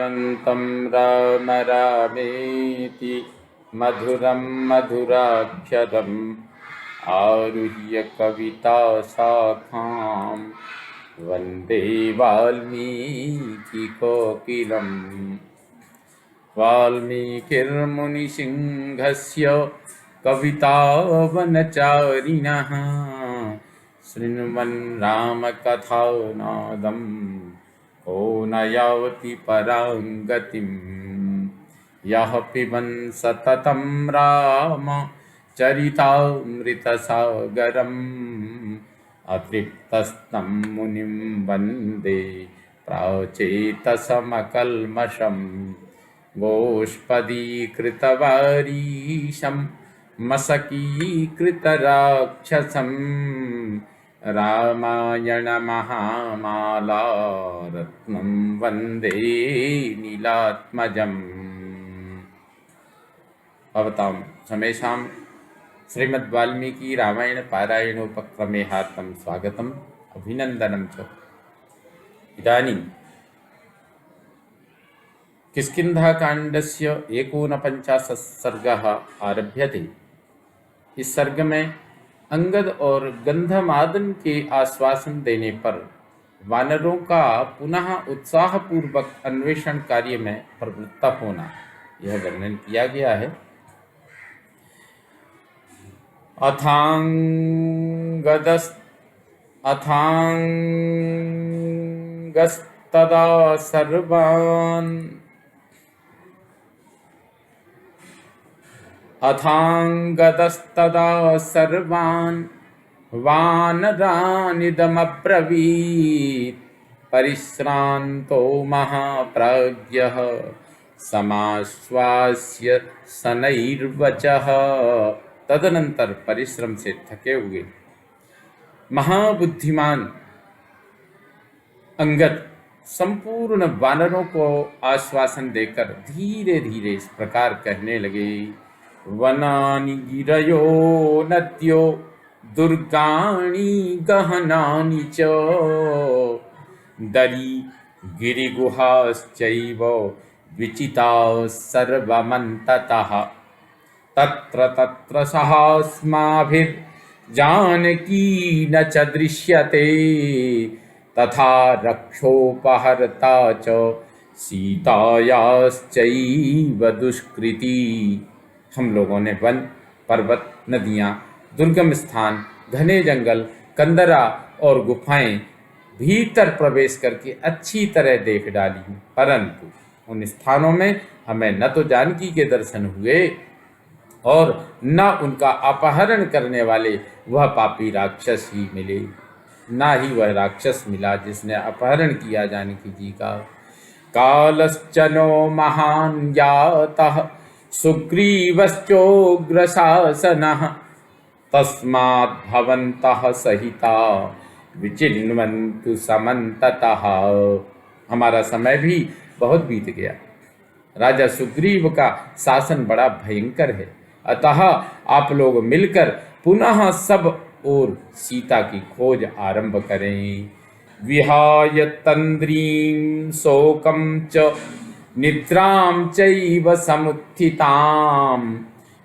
कूजन्तं राम रामेति मधुरं मधुराक्षरम् आरुह्य कविताशाखां वन्दे वाल्मीकिकोकिलम्। वाल्मीकिर्मुनिसिंहस्य कवितावनचारिणः शृण्वन् रामकथानादं को न याति परां गतिम्। यः पिबन् सततं राम चरितामृतसागरम् अतृप्तस्तं मुनिं वन्दे प्राचेतसमकल्मषम्। गोष्पदीकृतवारीशं मशकीकृतराक्षसं रामायणमहामाला रत्नं वन्दे नीलात्मजम्। भवतां समेषां श्रीमद् वाल्मीकि रामायण पारायणोपक्रमे हार्दं स्वागतम् अभिनन्दनं च। इदानीं किष्किन्धाकाण्डस्य 49 सर्गः आरभ्यते। इस सर्ग में अंगद और गंधमादन के आश्वासन देने पर वानरों का पुनः उत्साहपूर्वक अन्वेषण कार्य में प्रवृत्त होना यह वर्णन किया गया है। अथांगस्तदा सर्वान् अथांगतस्तदा सर्वान् वानरानिदमब्रवीत् परिश्रान्तो महाप्राज्ञः समाश्वास्य शनैर्वचः। तदनंतर परिश्रम से थके हुए महाबुद्धिमान अंगद संपूर्ण वानरों को आश्वासन देकर धीरे धीरे इस प्रकार कहने लगे। वनानि गिरयो नद्यो दुर्गाणि गहनानि च दरी गिरिगुहाश्चैव विचिताः सर्वमन्ततः तत्र तत्र सहास्माभिर्जानकी न च दृश्यते तथा रक्षोपहर्ता च सीतायाश्चैव दुष्कृति। हम लोगों ने वन, पर्वत, नदियाँ, दुर्गम स्थान, घने जंगल, कंदरा और गुफाएं भीतर प्रवेश करके अच्छी तरह देख डाली, परंतु उन स्थानों में हमें न तो जानकी के दर्शन हुए और न उनका अपहरण करने वाले वह पापी राक्षस ही मिले, ना ही वह राक्षस मिला जिसने अपहरण किया जानकी जी का। कालश्चनो महान् यातः सुग्रीवश्चोग्रशासनः तस्मात् भवन्तः सहिता विचिन्वन्तु समन्ततः। हमारा समय भी बहुत बीत गया। राजा सुग्रीव का शासन बड़ा भयंकर है, अतः आप लोग मिलकर पुनः सब और सीता की खोज आरंभ करें। विहाय तंद्रीं शोकं च निद्रां चैव समुत्थितां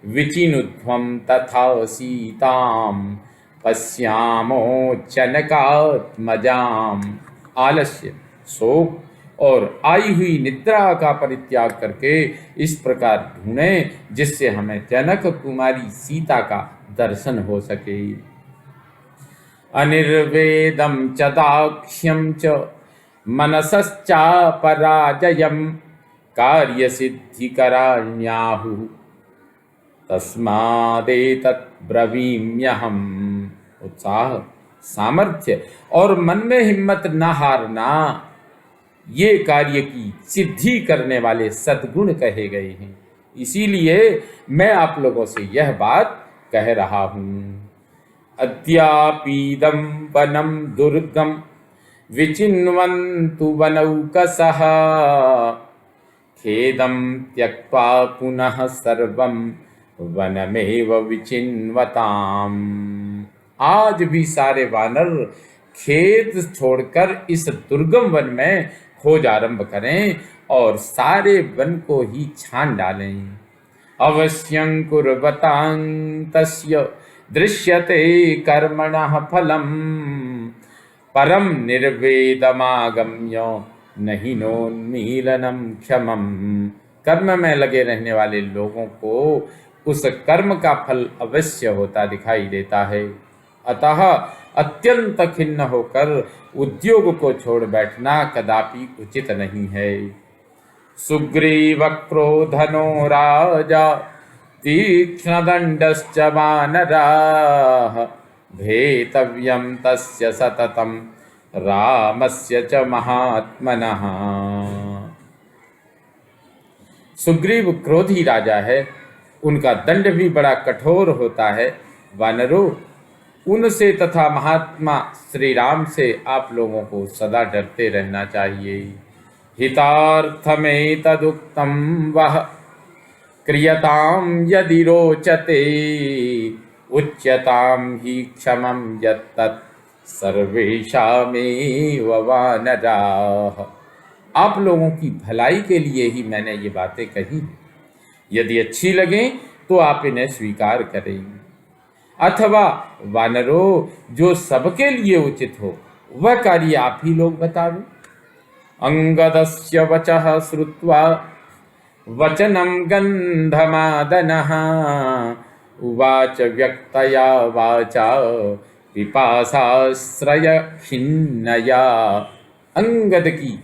विचिनुध्वं तथा सीतां पश्यामो जनकात्मजाम्। आलस्य, शोक और आई हुई निद्रा का परित्याग करके इस प्रकार ढूंढें जिससे हमें जनक कुमारी सीता का दर्शन हो सके। अनिर्वेदं च दाक्ष्यं च मनसश्चापराजयं कार्यसिद्धिकराण्याहुः तस्मादेतत् ब्रवीम्यहम्। उत्साह, सामर्थ्य और मन में हिम्मत न हारना ये कार्य की सिद्धि करने वाले सद्गुण कहे गए हैं। इसीलिए मैं आप लोगों से यह बात कह रहा हूँ। अद्यापीदं वनं दुर्गम विचिन्वन्तु वनौकसः खेदं त्यक्त्वा पुनः सर्वं वनमेव विचिन्वताम्। आज भी सारे वानर खेत छोड़कर इस दुर्गम वन में खोज आरंभ करें और सारे वन को ही छान डालें। अवश्यं कुर्वतां तस्य दृश्यते कर्मणः फलम् परम निर्वेदमागम्य नहीं नोन्मीलनम क्षमम। कर्म में लगे रहने वाले लोगों को उस कर्म का फल अवश्य होता दिखाई देता है। अतः अत्यंत खिन्न होकर उद्योग को छोड़ बैठना कदापि उचित नहीं है। सुग्रीव क्रोधनो राजा तीक्ष्णदण्डश्च वानराः भेतव्यं तस्य सततं रामस्य च महात्मनः। सुग्रीव क्रोधी राजा है, उनका दंड भी बड़ा कठोर होता है। वानरों, उनसे तथा महात्मा श्री राम से आप लोगों को सदा डरते रहना चाहिए। हितार्थमेतदुक्तं वः क्रियतां यदि रोचते उच्यतां हि क्षमं यत्तत् सर्वेषामेव वानराः। आप लोगों की भलाई के लिए ही मैंने ये बातें कही हैं। यदि अच्छी लगें तो आप इन्हें स्वीकार करें, अथवा वानरों जो सबके लिए उचित हो वह कार्य आप ही लोग बतावें। अंगदस्य वचः श्रुत्वा वचनं गन्धमादनः उवाच व्यक्तया वाचा पिपासाश्रय खिन्नया। अंगद की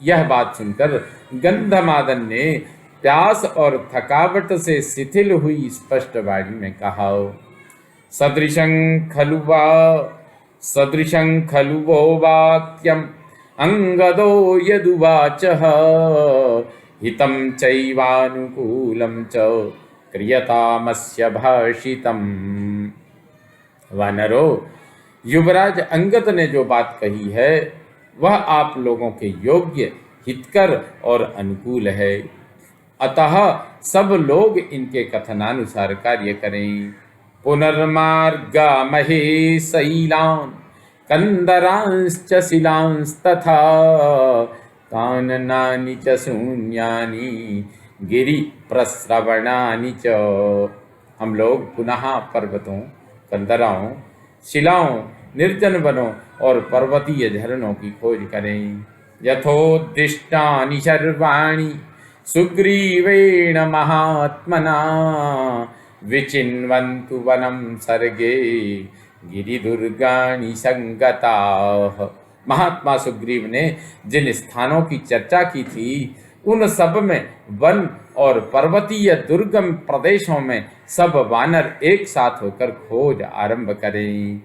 यह बात सुनकर गंधमादन ने प्यास और थकावट से शिथिल हुई स्पष्ट वाणी में कहा, सदृशं खलु वो वाक्यम् अंगदो यदुवाचः हितं चैवानुकूलं च क्रियतामस्य भाषितम्। वानरों, युवराज अंगद ने जो बात कही है वह आप लोगों के योग्य, हितकर और अनुकूल है। अतः सब लोग इनके कथनानुसार कार्य करें। पुनर्मार्गामहे शैलान् कंदरांश्च शिलांस्तथा काननानि च शून्यानि गिरिप्रस्रवणानि च। हम लोग पुनः पर्वतों, कंदराओं, शिलाओं, निर्जन वनों और पर्वतीय झरनों की खोज करें। यथोद्दिष्टानि सर्वाणि सुग्रीवेण महात्मना विचिन्वन्तु वनं सर्गे गिरिदुर्गाणि संगताः। महात्मा सुग्रीव ने जिन स्थानों की चर्चा की थी उन सब में वन और पर्वतीय दुर्गम प्रदेशों में सब वानर एक साथ होकर खोज आरंभ करें।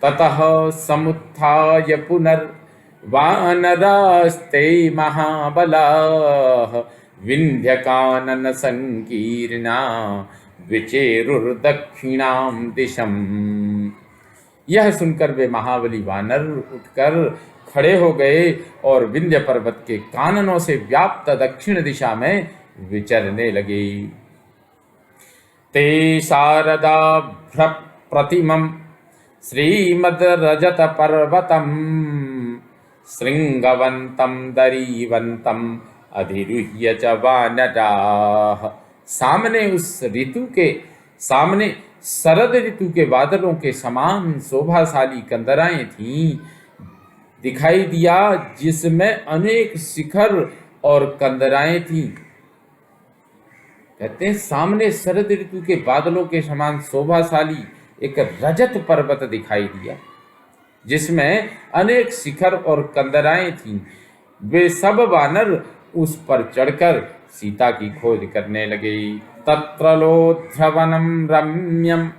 ततः समुत्थाय पुनर्वानरास्ते महाबलाः विन्ध्यकानन संकीर्णा विचेरुर्दक्षिणां दिशम्। यह सुनकर वे महाबली वानर उठकर खड़े हो गए और विंध्य पर्वत के काननों से व्याप्त दक्षिण दिशा में विचरने लगे। ते शारदाभ्र प्रतिमं श्रीमद्रजत पर्वतम् श्रृंगवन्तं दरीवन्तं अधिरुह्य च वानराः। सामने उस ऋतु के सामने शरद ऋतु के बादलों के समान शोभाशाली कंदराएं थीं। दिखाई दिया जिसमें अनेक शिखर और कंदराएं थीं। कहते हैं सामने शरद ऋतु के बादलों के समान शोभाशाली एक रजत पर्वत दिखाई दिया जिसमें अनेक शिखर और कंदराएं थीं। वे सब वानर उस पर चढ़कर सीता की खोज करने लगे। तत्र लोध्रवनं रम्यं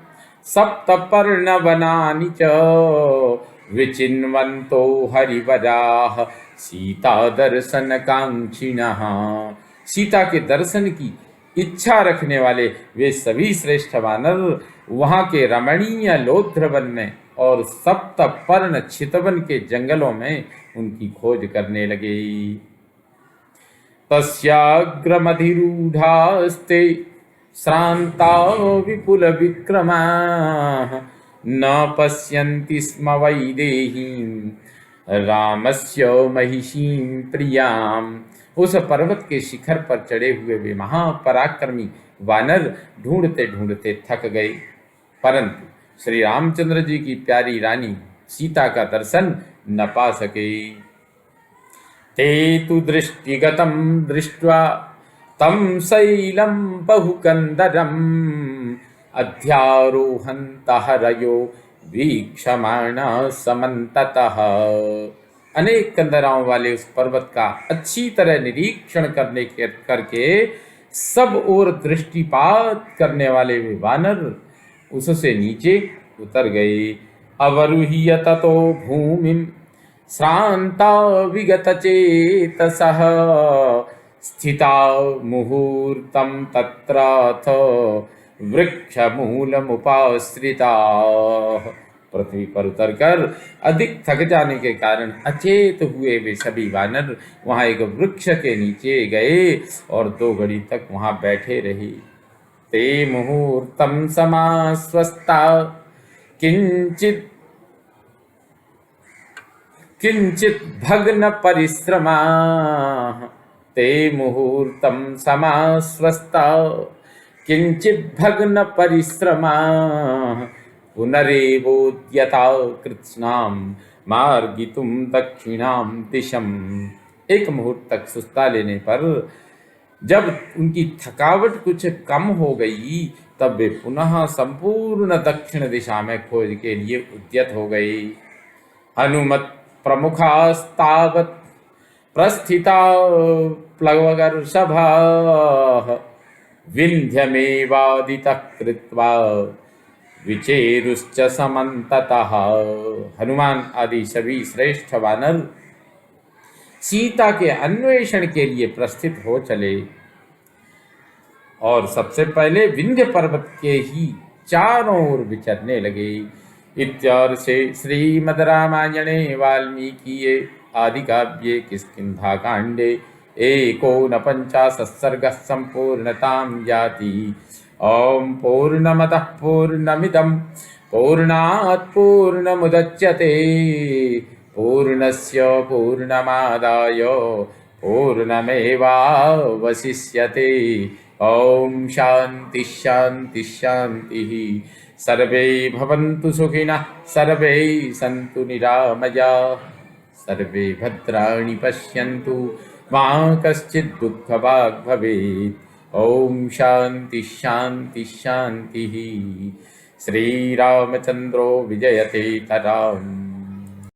सप्तपर्णवनानि च विचिन्वन्तो हरिवराः सीता दर्शनकांक्षिणः। सीता के दर्शन की इच्छा रखने वाले वे सभी श्रेष्ठ वानर वहां के रमणीय लोध्रवन में और सप्तपर्ण चितवन के जंगलों में उनकी खोज करने लगे। तस्याग्रमधिरूढास्ते श्रान्ता विपुल विक्रमाः न पश्यन्ति स्म वैदेहीं रामस्य महिषीं प्रियाम। उस पर्वत के शिखर पर चढ़े हुए वे महापराक्रमी वानर ढूंढते ढूंढते थक गए, परंतु श्री रामचंद्र जी की प्यारी रानी सीता का दर्शन न पा सके। ते तु दृष्टिगतं दृष्ट्वा तं शैलं बहुकन्दरम् अध्यारोहन्तः हरयो वीक्षमाणा समन्ततः। अनेक कंदराओं वाले उस पर्वत का अच्छी तरह निरीक्षण करके सब ओर दृष्टिपात करने वाले वे वानर उससे नीचे उतर गए। अवरुह्य ततो भूमिम श्रांता विगत चेतसः स्थिता मुहूर्तं तत्राथ वृक्षमूलमुपाश्रिता। पृथ्वी पर उतरकर अधिक थक जाने के कारण अचेत हुए वे सभी वानर वहां एक वृक्ष के नीचे गए और 2 घड़ी तक वहां बैठे रहे। ते मुहूर्तं समास्वस्ता किंचित किंचित भग्न परिश्रमा। ते मुहूर्तं समास्वस्ता किंचित भग्न परिश्रमा पुनरेवोद्यता कृत्स्नां मार्गितुं दक्षिणां दिशम। एक मुहूर्त तक सुस्ता लेने पर जब उनकी थकावट कुछ कम हो गई तब वे पुनः संपूर्ण दक्षिण दिशा में खोज के लिए उद्यत हो गए। हनुमत प्रमुखास्तावत् प्रस्थिता प्लवगर्षभाः विन्ध्यमेवादितः कृत्वा विचेरुश्च समन्ततः। हनुमान आदि सभी श्रेष्ठ वानर सीता के अन्वेषण के लिए प्रस्थित हो चले और सबसे पहले विंध्य पर्वत के ही चारों ओर विचरने लगे। इत्यार्षे श्रीमद् रामायणे वाल्मीकिये आदिकाव्ये किष्किन्धाकाण्डे एकोनपञ्चाशः सर्गः सम्पूर्णतां याति। ॐ पूर्णमतः पूर्णमिदं पूर्णात् पूर्णमुदच्यते पूर्णस्य पूर्णमादाय पूर्णमेवावशिष्यते। ॐ शान्ति शान्ति शान्तिः। सर्वे भवन्तु सुखिनः सर्वे सन्तु निरामयाः सर्वे भद्राणि पश्यन्तु मा कश्चित् दुःखभाग् भवेत्। ॐ शान्ति शान्ति शान्तिः। श्रीरामचन्द्रो विजयते तराम्।